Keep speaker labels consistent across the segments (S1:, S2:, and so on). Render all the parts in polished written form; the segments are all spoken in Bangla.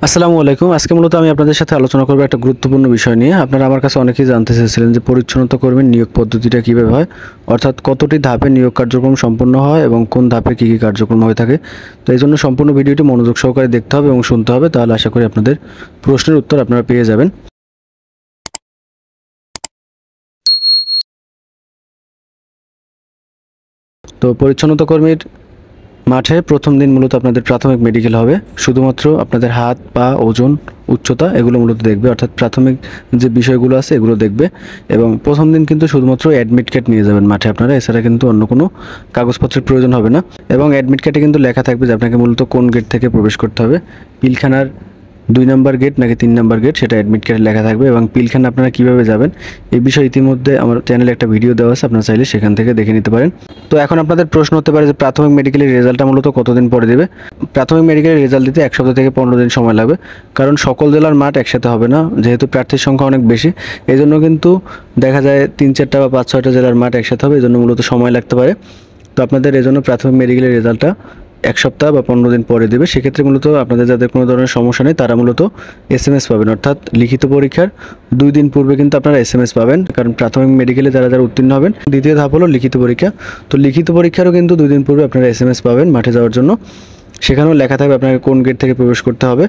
S1: আসসালামু আলাইকুম। আজকে মূলত আমি আপনাদের সাথে আলোচনা করব একটা গুরুত্বপূর্ণ বিষয় নিয়ে। আপনারা আমার কাছে অনেকেই জানতে চেয়েছিলেন যে পরিচ্ছন্নতা কর্মীর নিয়োগ পদ্ধতিটা কীভাবে হয়, অর্থাৎ কতটি ধাপে নিয়োগ কার্যক্রম সম্পন্ন হয় এবং কোন ধাপে কী কী কার্যক্রম হয়ে থাকে। তো এই জন্য সম্পূর্ণ ভিডিওটি মনোযোগ সহকারে দেখতে হবে এবং শুনতে হবে, তাহলে আশা করি আপনাদের প্রশ্নের উত্তর আপনারা পেয়ে যাবেন। তো পরিচ্ছন্নতা কর্মীর মাঠে প্রথম দিন মূলত আপনাদের প্রাথমিক মেডিকেল হবে। শুধুমাত্র আপনাদের হাত, পা, ওজন, উচ্চতা এগুলো মূলত দেখবে, অর্থাৎ প্রাথমিক যে বিষয়গুলো আছে এগুলো দেখবে। এবং প্রথম দিন কিন্তু শুধুমাত্র অ্যাডমিট কার্ড নিয়ে যাবেন মাঠে আপনারা, এছাড়া কিন্তু অন্য কোনো কাগজপত্রের প্রয়োজন হবে না। এবং অ্যাডমিট কার্ডে কিন্তু লেখা থাকবে যে আপনাকে মূলত কোন গেট থেকে প্রবেশ করতে হবে, পিলখানার 2 নম্বর গেট নাকি 3 নম্বর গেট, সেটা অ্যাডমিট কার্ডে লেখা থাকবে। এবং পিলখানা আপনারা কীভাবে যাবেন এই বিষয়ে ইতিমধ্যে আমার চ্যানেলে একটা ভিডিও দেওয়া আছে, আপনারা চাইলে সেখান থেকে দেখে নিতে পারেন। তো এখন আপনাদের প্রশ্ন হতে পারে যে প্রাথমিক মেডিকেলের রেজাল্টটা মূলত কতদিন পরে দেবে। প্রাথমিক মেডিকেলের রেজাল্ট দিতে 1 সপ্তাহ থেকে 15 দিন সময় লাগবে, কারণ সকল জেলার মাঠ একসাথে হবে না, যেহেতু প্রার্থীর সংখ্যা অনেক বেশি। এই জন্য কিন্তু দেখা যায় 3-4টা বা 5-6টা জেলার মাঠ একসাথে হবে, এই জন্য মূলত সময় লাগতে পারে। তো আপনাদের এই জন্য প্রাথমিক মেডিকেলের রেজাল্টটা 1 সপ্তাহ বা 15 দিন পরে দেবে। সেক্ষেত্রে মূলত আপনাদের যাদের কোনো ধরনের সমস্যা নেই তারা মূলত SMS পাবেন, অর্থাৎ লিখিত পরীক্ষার 2 দিন পূর্বে কিন্তু আপনারা SMS পাবেন, কারণ প্রাথমিক মেডিকেলে যারা যারা উত্তীর্ণ হবেন। দ্বিতীয় ধাপ হলো লিখিত পরীক্ষা। তো লিখিত পরীক্ষারও কিন্তু 2 দিন পূর্বে আপনারা SMS পাবেন মাঠে যাওয়ার জন্য। সেখানেও লেখা থাকবে আপনাকে কোন গেট থেকে প্রবেশ করতে হবে।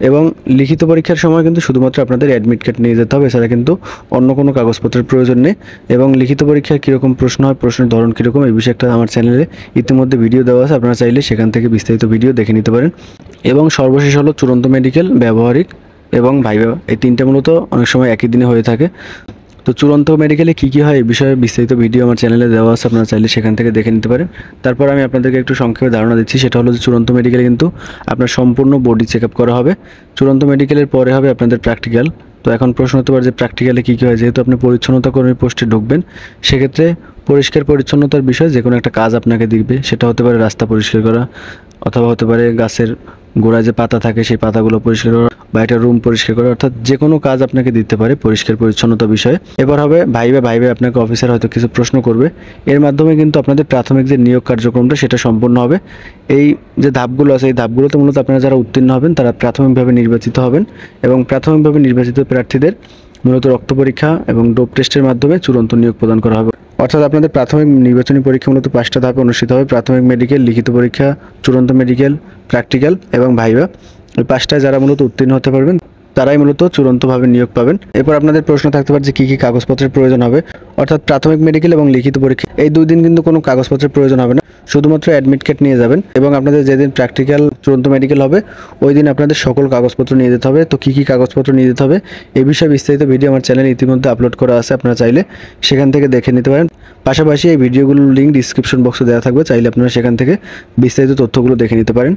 S1: এবং লিখিত পরীক্ষার সময় কিন্তু শুধুমাত্র আপনাদের অ্যাডমিট কার্ড নিয়ে যেতে হবে, এছাড়া কিন্তু অন্য কোনো কাগজপত্রের প্রয়োজন নেই। এবং লিখিত পরীক্ষায় কীরকম প্রশ্ন হয়, প্রশ্নের ধরন কীরকম, এই বিষয়ে একটা আমার চ্যানেলে ইতিমধ্যে ভিডিও দেওয়া আছে, আপনারা চাইলে সেখান থেকে বিস্তারিত ভিডিও দেখে নিতে পারেন। এবং সর্বশেষ হলো চূড়ান্ত মেডিকেল, ব্যবহারিক এবং ভাইভা। এই তিনটা মূলত অনেক সময় একই দিনে হয়ে থাকে। তো চূড়ান্ত মেডিকেলে কী কী হয় এই বিষয়ে বিস্তারিত ভিডিও আমার চ্যানেলে দেওয়া আছে, আপনারা চাইলে সেখান থেকে দেখে নিতে পারেন। তারপর আমি আপনাদেরকে একটু সংক্ষেপে ধারণা দিচ্ছি, সেটা হলো যে চূড়ান্ত মেডিকেলে কিন্তু আপনার সম্পূর্ণ বডি চেক আপ করা হবে। চূড়ান্ত মেডিকেলের পরে হবে আপনাদের প্র্যাকটিক্যাল। তো এখন প্রশ্ন হতে পারে যে প্র্যাকটিক্যালে কী কী হয়, যেহেতু আপনি পরিচ্ছন্নতা কর্মী পোস্টে ঢুকবেন, সেক্ষেত্রে পরিষ্কার পরিচ্ছন্নতার বিষয়ে যে কোনো একটা কাজ আপনাকে দিবে। সেটা হতে পারে রাস্তা পরিষ্কার করা, অথবা হতে পারে গাছের গোড়ায় যে পাতা থাকে সেই পাতাগুলো পরিষ্কার করা, বা একটা রুম পরিষ্কার করা, অর্থাৎ যে কোনো কাজ আপনাকে দিতে পারে পরিষ্কার পরিচ্ছন্নতা বিষয়ে। এবার হবে ভাইবে আপনাকে অফিসার হয়তো কিছু প্রশ্ন করবে, এর মাধ্যমে কিন্তু আপনাদের প্রাথমিক যে নিয়োগ কার্যক্রমটা সেটা সম্পূর্ণ হবে। এই যে ধাপগুলো আছে এই ধাপগুলোতে মূলত আপনারা যারা উত্তীর্ণ হবেন তারা প্রাথমিকভাবে নির্বাচিত হবেন, এবং প্রাথমিকভাবে নির্বাচিত প্রার্থীদের মূলত রক্ত পরীক্ষা এবং ডোপ টেস্টের মাধ্যমে চূড়ান্ত নিয়োগ প্রদান করা হবে। অর্থাৎ আপনাদের প্রাথমিক নির্বাচনী পরীক্ষা মূলত 5টা ধাপে অনুষ্ঠিত হবে: প্রাথমিক মেডিকেল, লিখিত পরীক্ষা, চূড়ান্ত মেডিকেল, প্র্যাকটিক্যাল এবং ভাইভা। এই 5টায় যারা মূলত উত্তীর্ণ হতে পারবেন তারাই মূলত চূড়ান্তভাবে নিয়োগ পাবেন। এরপর আপনাদের প্রশ্ন থাকতে পারে যে কী কী কাগজপত্রের প্রয়োজন হবে। অর্থাৎ প্রাথমিক মেডিকেল এবং লিখিত পরীক্ষা এই 2 দিন কিন্তু কোনো কাগজপত্রের প্রয়োজন হবে না, শুধুমাত্র অ্যাডমিট কার্ড নিয়ে যাবেন। এবং আপনাদের যেদিন প্র্যাকটিক্যাল চূড়ান্ত মেডিকেল হবে ওই দিন আপনাদের সকল কাগজপত্র নিয়ে যেতে হবে। তো কী কী কাগজপত্র নিয়ে যেতে হবে এই বিষয়ে বিস্তারিত ভিডিও আমার চ্যানেলে ইতিমধ্যে আপলোড করা আছে, আপনারা চাইলে সেখান থেকে দেখে নিতে পারেন। পাশাপাশি এই ভিডিওগুলোর লিঙ্ক ডিসক্রিপশন বক্সে দেওয়া থাকবে, চাইলে আপনারা সেখান থেকে বিস্তারিত তথ্যগুলো দেখে নিতে পারেন।